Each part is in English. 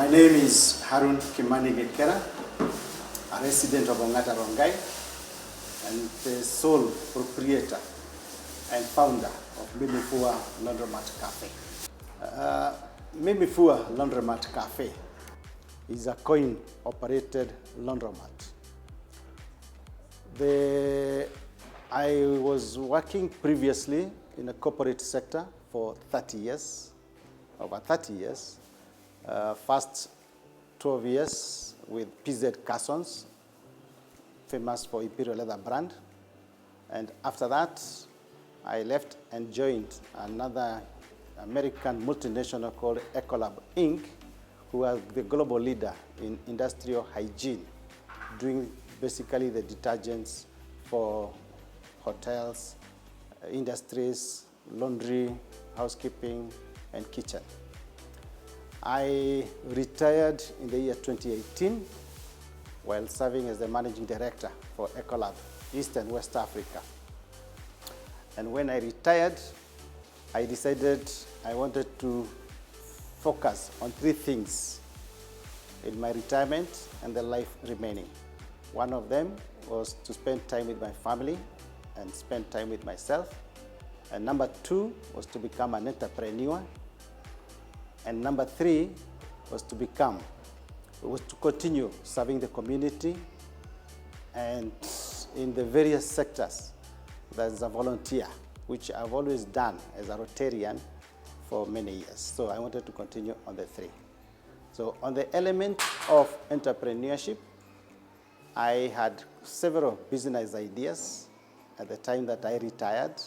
My name is Harun Kimani Gekera, a resident of Ongata Rongai, and the sole proprietor and founder of Mimifua Landromat Cafe. Mimifua Landromat Cafe is a coin-operated laundromat. I was working previously in the corporate sector for 30 years, over 30 years. First 12 years with PZ Cassons, famous for Imperial Leather brand. And after that, I left and joined another American multinational called Ecolab Inc., who are the global leader in industrial hygiene, doing basically the detergents for hotels, industries, laundry, housekeeping, and kitchen. I retired in the year 2018 while serving as the managing director for Ecolab East and West Africa. And when I retired, I decided I wanted to focus on three things in my retirement and the life remaining. One of them was to spend time with my family and spend time with myself. And number two was to become an entrepreneur. And number three was to continue serving the community and in the various sectors as a volunteer, which I've always done as a Rotarian for many years. So I wanted to continue on the three. So on the element of entrepreneurship, I had several business ideas at the time that I retired.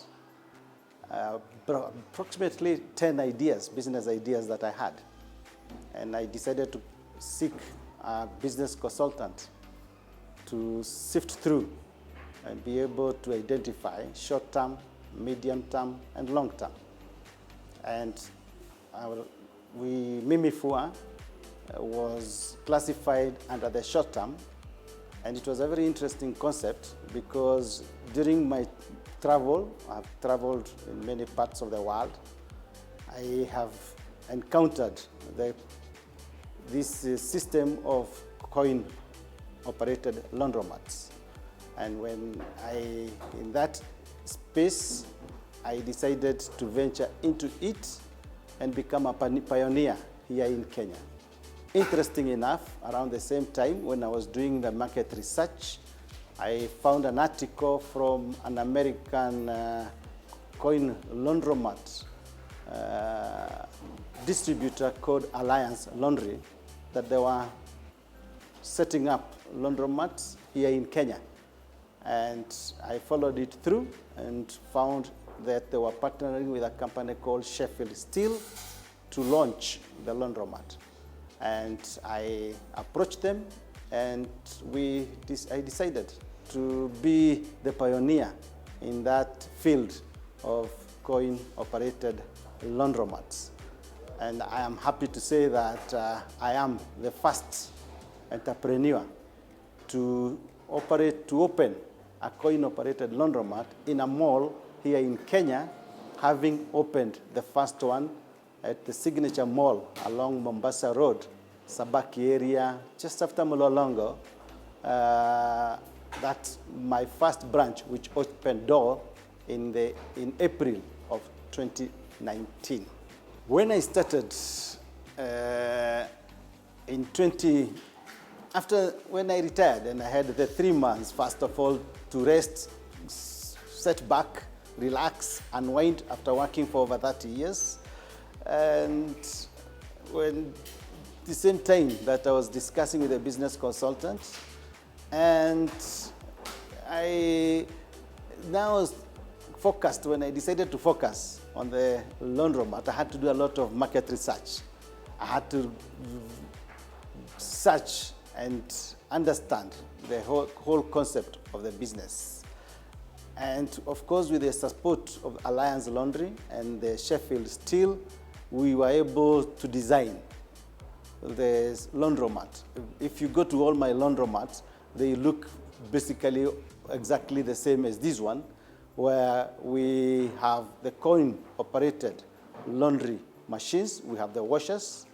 Approximately 10 business ideas that I had. And I decided to seek a business consultant to sift through and be able to identify short-term, medium-term, and long-term. And Mimifua was classified under the short-term, and it was a very interesting concept because during my travel, I've traveled in many parts of the world. I have encountered this system of coin-operated laundromats. And in that space, I decided to venture into it and become a pioneer here in Kenya. Interesting enough, around the same time when I was doing the market research, I found an article from an American coin laundromat distributor called Alliance Laundry that they were setting up laundromats here in Kenya. And I followed it through and found that they were partnering with a company called Sheffield Steel to launch the laundromat. And I approached them and I decided to be the pioneer in that field of coin-operated laundromats. And I am happy to say that I am the first entrepreneur to open a coin-operated laundromat in a mall here in Kenya, having opened the first one at the Signature Mall along Mombasa Road, Sabaki area, just after Mulolongo. That's my first branch, which opened door in April of 2019. When I started when I retired, and I had the 3 months, first of all, to rest, set back, relax, unwind after working for over 30 years. And the same time that I was discussing with a business consultant, and I now was focused. When I decided to focus on the laundromat, I had to do a lot of market research. I had to search and understand the whole concept of the business. And of course, with the support of Alliance Laundry and the Sheffield Steel, we were able to design the laundromat. If you go to all my laundromats, they look basically exactly the same as this one, where we have the coin-operated laundry machines, we have the washers,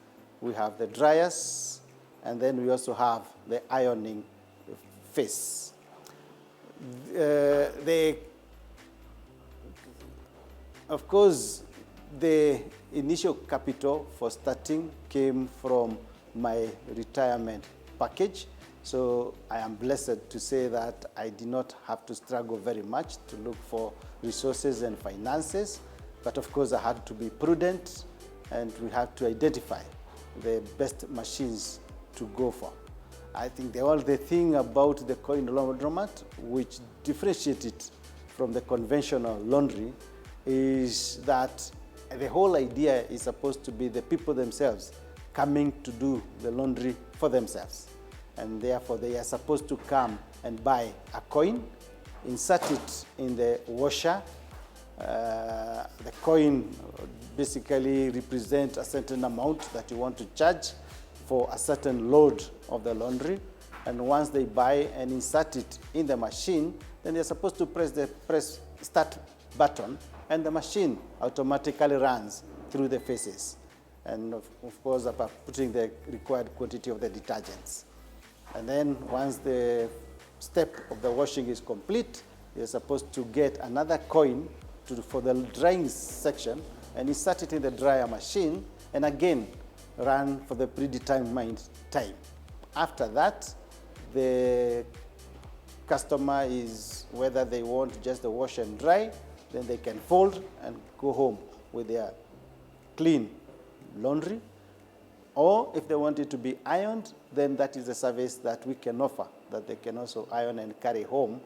we have the dryers, and then we also have the ironing phase. Of course, the initial capital for starting came from my retirement package. So I am blessed to say that I did not have to struggle very much to look for resources and finances. But of course, I had to be prudent, and we had to identify the best machines to go for. I think the thing about the coin laundromat, which differentiates it from the conventional laundry, is that the whole idea is supposed to be the people themselves coming to do the laundry for themselves. And therefore, they are supposed to come and buy a coin, insert it in the washer. The coin basically represents a certain amount that you want to charge for a certain load of the laundry. And once they buy and insert it in the machine, then they're supposed to press the start button, and the machine automatically runs through the phases. And of course, about putting the required quantity of the detergents. And then once the step of the washing is complete, you're supposed to get another coin for the drying section and insert it in the dryer machine, and again run for the predetermined time. After that, the customer is, whether they want just the wash and dry, then they can fold and go home with their clean laundry. Or if they want it to be ironed, then that is a service that we can offer, that they can also iron and carry home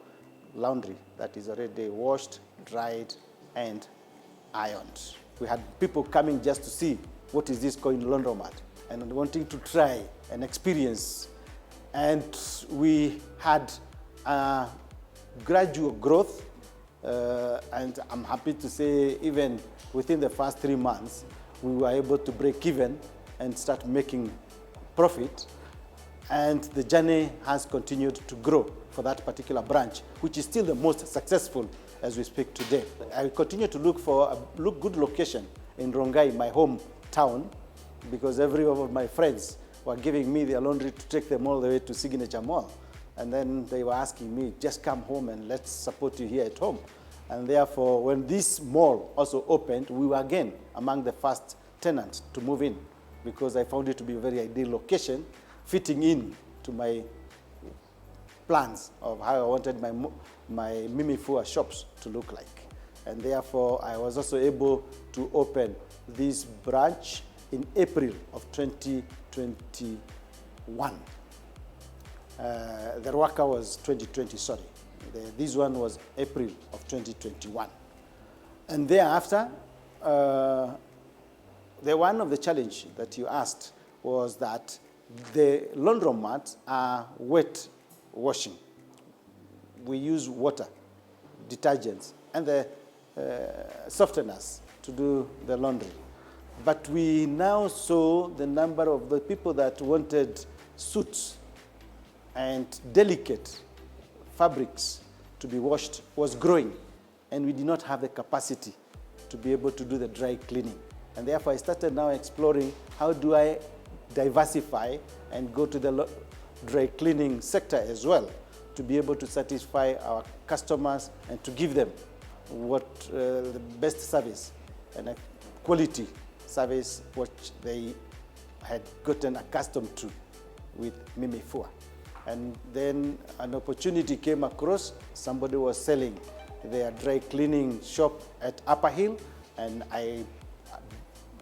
laundry that is already washed, dried, and ironed. We had people coming just to see what is this coin laundromat and wanting to try and experience. And we had a gradual growth, and I'm happy to say even within the first 3 months, we were able to break even and start making profit. And the journey has continued to grow for that particular branch, which is still the most successful as we speak today. I continue to look for a good location in Rongai, my hometown, because every one of my friends were giving me their laundry to take them all the way to Signature Mall. And then they were asking me, just come home and let's support you here at home. And therefore, when this mall also opened, we were again among the first tenants to move in, because I found it to be a very ideal location, fitting in to my plans of how I wanted my Mimi Fua shops to look like. And therefore, I was also able to open this branch in April of 2021. The Rwaka was 2020, sorry. This one was April of 2021. And thereafter, one of the challenge that you asked was that the laundromats are wet washing. We use water, detergents, and the softeners to do the laundry. But we now saw the number of the people that wanted suits and delicate fabrics to be washed was growing, and we did not have the capacity to be able to do the dry cleaning. And therefore, I started now exploring how do I diversify and go to the dry cleaning sector as well, to be able to satisfy our customers and to give them the best service and a quality service which they had gotten accustomed to with Mimi Fua. And then an opportunity came across. Somebody was selling their dry cleaning shop at Upper Hill, and I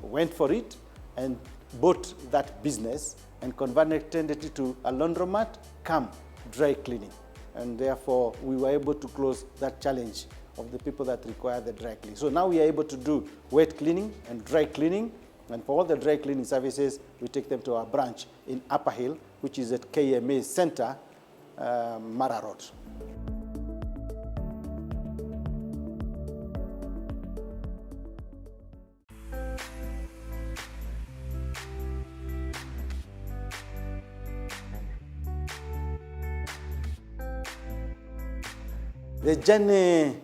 went for it and bought that business and converted it to a laundromat come dry cleaning. And therefore, we were able to close that challenge of the people that require the dry cleaning. So now we are able to do wet cleaning and dry cleaning. And for all the dry cleaning services, we take them to our branch in Upper Hill, which is at KMA Center, Mombasa Road. The journey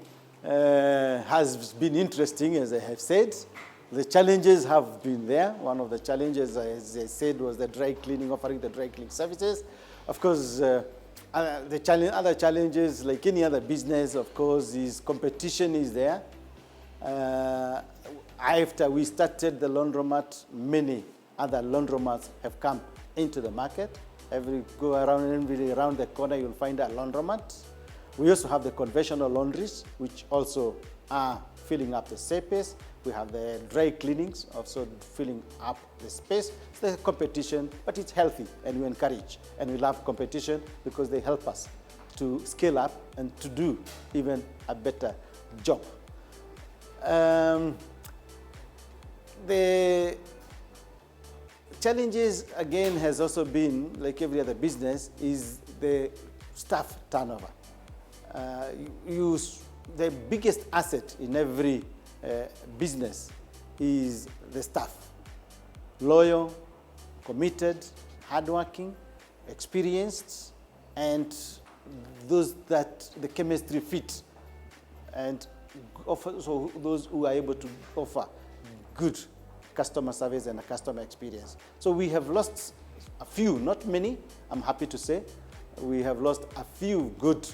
has been interesting, as I have said. The challenges have been there. One of the challenges, as I said, was the dry cleaning, offering the dry cleaning services. Of course, other challenges, like any other business, of course, is competition is there. After we started the laundromat, many other laundromats have come into the market. Go around the corner, you'll find a laundromat. We also have the conventional laundries, which also are filling up the space. We have the dry cleanings, also filling up the space. It's the competition, but it's healthy, and we encourage. And we love competition because they help us to scale up and to do even a better job. The challenges, again, has also been, like every other business, is the staff turnover. The biggest asset in every business is the staff. Loyal, committed, hardworking, experienced, and those that the chemistry fit, and so those who are able to offer good customer service and a customer experience. So we have lost a few, not many, I'm happy to say. We have lost a few good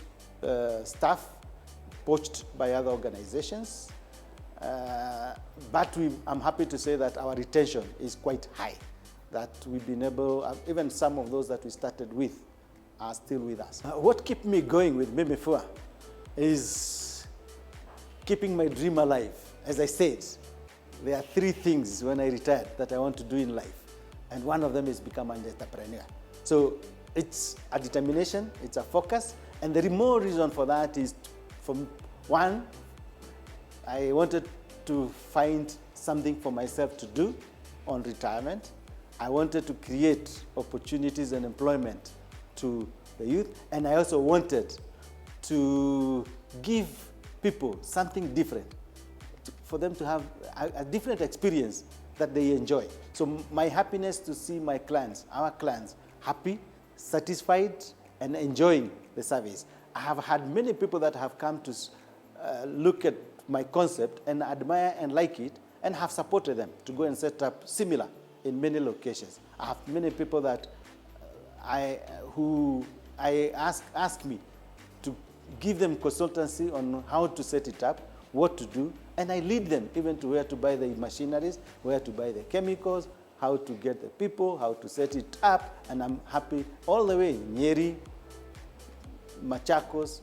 staff poached by other organizations. But I'm happy to say that our retention is quite high, that we've been able, even some of those that we started with are still with us. What kept me going with Mimi Fua is keeping my dream alive. As I said, there are 3 things when I retired that I want to do in life, and one of them is become an entrepreneur. So it's a determination, it's a focus, and the more reason for that is, from one, I wanted to find something for myself to do on retirement. I wanted to create opportunities and employment to the youth, and I also wanted to give people something different, for them to have a different experience that they enjoy. So my happiness to see my clients, our clients, happy, satisfied, and enjoying the service. I have had many people that have come to look at my concept and admire and like it, and have supported them to go and set up similar in many locations. I have many people that ask me to give them consultancy on how to set it up, what to do, and I lead them even to where to buy the machineries, where to buy the chemicals, how to get the people, how to set it up, and I'm happy all the way. Nyeri, Machakos,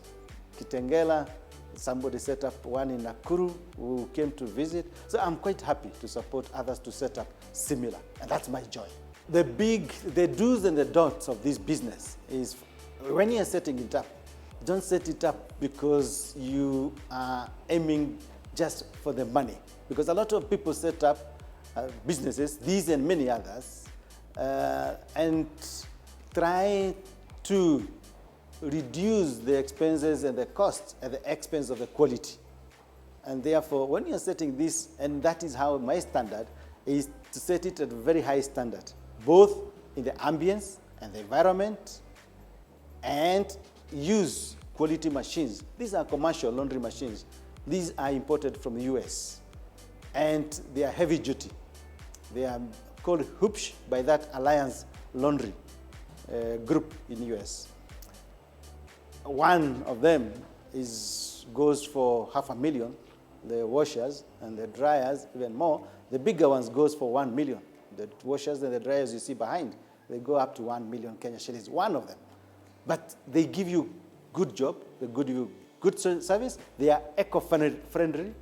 Kitengela, somebody set up one in Nakuru who came to visit. So I'm quite happy to support others to set up similar, and that's my joy. The do's and the don'ts of this business is, when you're setting it up, don't set it up because you are aiming just for the money. Because a lot of people set up businesses, these and many others, and try to reduce the expenses and the costs at the expense of the quality. And therefore, when you're setting this, and that is how my standard is to set it at a very high standard, both in the ambience and the environment, and use quality machines. These are commercial laundry machines. These are imported from the US, and they are heavy duty. They are called Hoops by that Alliance Laundry group in the US. One of them goes for $500,000, the washers and the dryers even more. The bigger ones goes for 1 million. The washers and the dryers you see behind, they go up to 1 million Kenya shillings, one of them. But they give you good job, they give you good service, they are eco-friendly,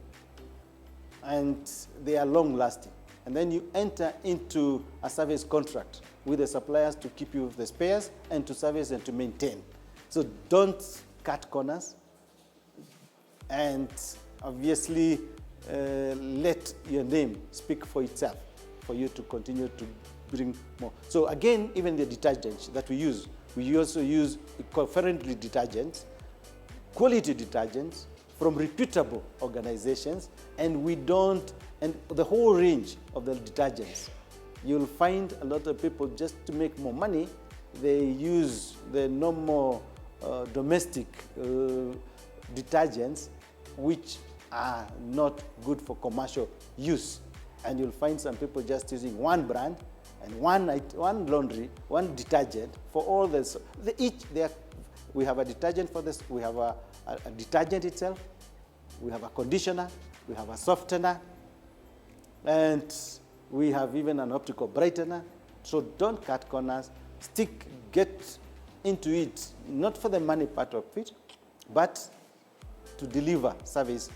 and they are long-lasting. And then you enter into a service contract with the suppliers to keep you the spares and to service and to maintain. So don't cut corners, and obviously let your name speak for itself for you to continue to bring more. So again, even the detergents that we also use eco-friendly detergents, quality detergents from reputable organizations, and the whole range of the detergents. You'll find a lot of people, just to make more money, they use the normal domestic detergents, which are not good for commercial use. And you'll find some people just using one brand and one laundry, one detergent for all this. We have a detergent for this, we have a detergent itself, we have a conditioner, we have a softener, and we have even an optical brightener. So don't cut corners, get into it, not for the money part of it, but to deliver service,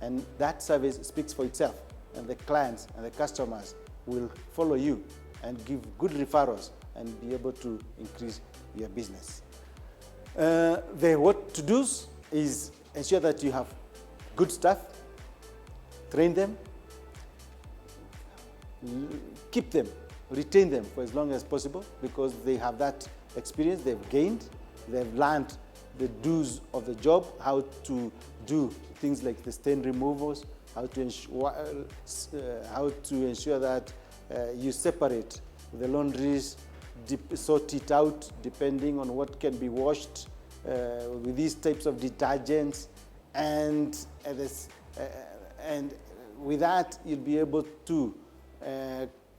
and that service speaks for itself, and the clients and the customers will follow you and give good referrals and be able to increase your business. What to do is ensure that you have good staff, train them, keep them, retain them for as long as possible, because they have that experience, they've gained, they've learned the do's of the job, how to do things like the stain removals, how to ensure that you separate the laundries, sort it out depending on what can be washed with these types of detergents, and with that you'll be able to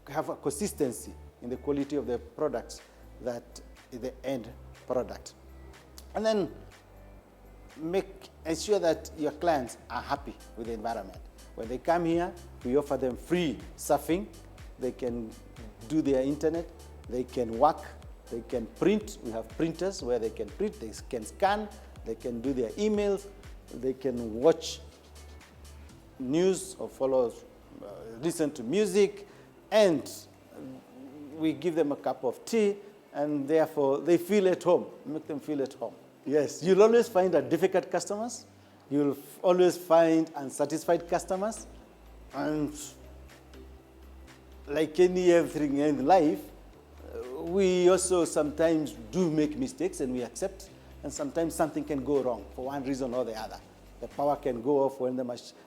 have a consistency in the quality of the products that is the end product. And then ensure that your clients are happy with the environment. When they come here, we offer them free surfing. They can do their internet, they can work, they can print. We have printers where they can print, they can scan, they can do their emails, they can watch news or follow, listen to music, and we give them a cup of tea, and therefore they feel at home, make them feel at home. Yes, you'll always find difficult customers, you'll always find unsatisfied customers, and like everything in life, we also sometimes do make mistakes and we accept, and sometimes something can go wrong for one reason or the other. The power can go off when the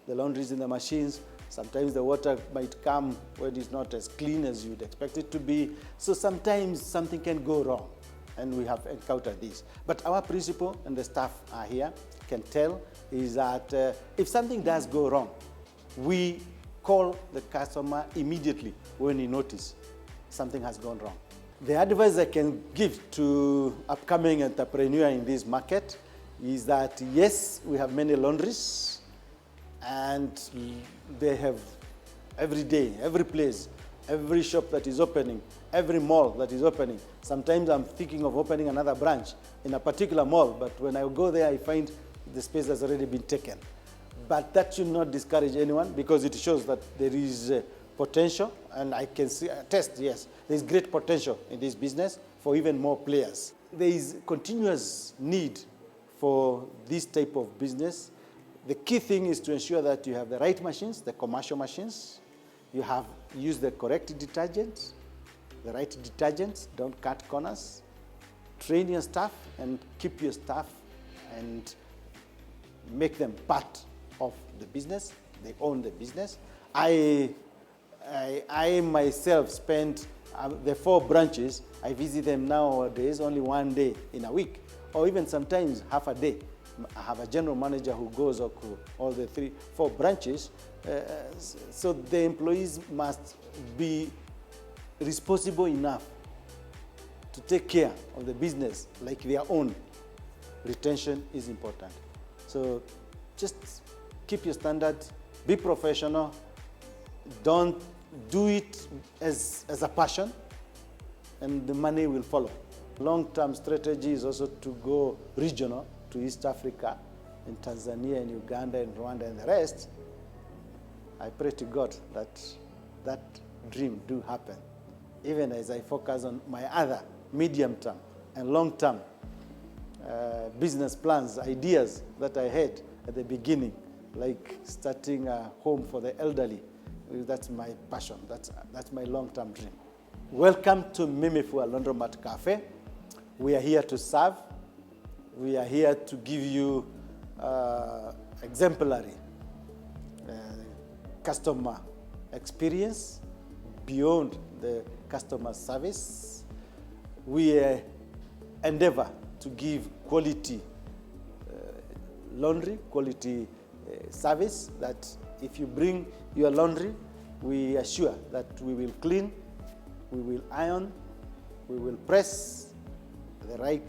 laundry is in the machines. Sometimes the water might come when it's not as clean as you'd expect it to be. So sometimes something can go wrong, and we have encountered this. But our principle, and the staff are here, can tell, is that if something does go wrong, we call the customer immediately when he notices something has gone wrong. The advice I can give to upcoming entrepreneur in this market is that yes, we have many laundries, and they have every day, every place, every shop that is opening, every mall that is opening. Sometimes I'm thinking of opening another branch in a particular mall, but when I go there, I find the space has already been taken. But that should not discourage anyone, because it shows that there is potential, and I can attest, yes, there is great potential in this business for even more players. There is continuous need for this type of business. The key thing is to ensure that you have the right machines, the commercial machines. You use the correct detergents, the right detergents, don't cut corners. Train your staff and keep your staff and make them part of the business. They own the business. I myself spent the 4 branches. I visit them nowadays only one day in a week, or even sometimes half a day. I have a general manager who goes to all the 4 branches. So the employees must be responsible enough to take care of the business like their own. Retention is important. So just keep your standards, be professional, don't do it as a passion, and the money will follow. Long-term strategy is also to go regional to East Africa, in Tanzania, in Uganda, in Rwanda, and the rest. I pray to God that that dream do happen, even as I focus on my other medium-term and long-term business plans, ideas that I had at the beginning, like starting a home for the elderly. That's my passion. That's my long-term dream. Welcome to Mimifua Laundromat Cafe. We are here to serve. We are here to give you exemplary customer experience beyond the customer service. We endeavor to give quality laundry, quality service, that if you bring your laundry we assure that we will clean, we will iron, we will press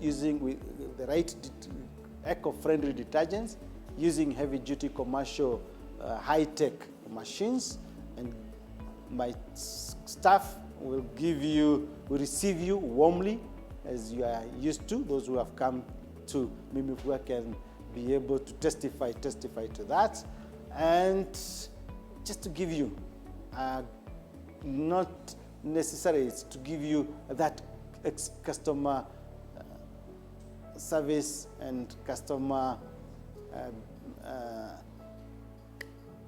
using the right eco-friendly detergents, using heavy-duty commercial high-tech machines, and my staff will receive you warmly as you are used to. Those who have come to Mimifua can be able to testify to that. And just to give you, not necessarily it's to give you that customer service and customer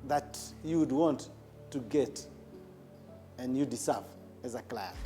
that you would want to get and you deserve as a client.